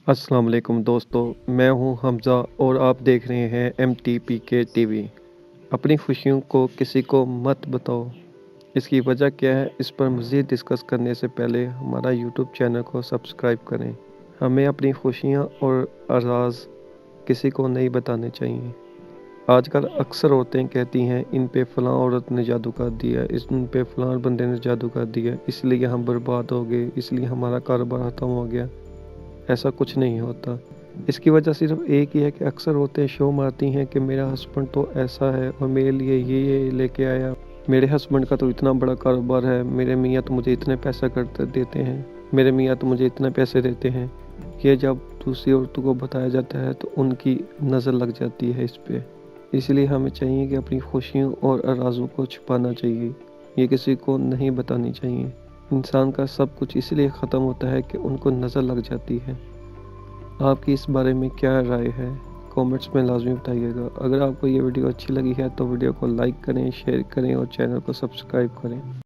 अस्सलाम वालेकुम दोस्तों, मैं हूं हमज़ा और आप देख रहे हैं MTPK टीवी। अपनी खुशियों को किसी को मत बताओ। इसकी वजह क्या है, इस पर मज़ीद डिस्कस करने से पहले हमारा यूट्यूब चैनल को सब्सक्राइब करें। हमें अपनी खुशियां और राज़ किसी को नहीं बताने चाहिए। आजकल अक्सर औरतें कहती हैं इन पे फ़लाँ औरत ने जादू कर दिया, इन पे फ़लाँ बंदे ने जादू कर दिया, इसलिए हम बर्बाद हो गए, इसलिए हमारा कारोबार ख़त्म हो गया। ऐसा कुछ नहीं होता। इसकी वजह सिर्फ़ एक ही है कि अक्सर औरतें शो मारती हैं कि मेरा हस्बैंड तो ऐसा है और मेरे लिए ये लेके आया। मेरे हस्बैंड का तो इतना बड़ा कारोबार है, मेरे मियाँ तो मुझे इतने पैसा कर देते हैं, मेरे मियाँ तो मुझे इतने पैसे देते हैं। ये जब दूसरी औरतों को बताया जाता है तो उनकी नज़र लग जाती है इस पे। इसलिए हमें चाहिए कि अपनी खुशियों और राज़ों को छुपाना चाहिए। ये किसी को नहीं बतानी चाहिए। इंसान का सब कुछ इसलिए ख़त्म होता है कि उनको नज़र लग जाती है। आपकी इस बारे में क्या राय है? कमेंट्स में लाज़मी बताइएगा। अगर आपको ये वीडियो अच्छी लगी है तो वीडियो को लाइक करें, शेयर करें और चैनल को सब्सक्राइब करें।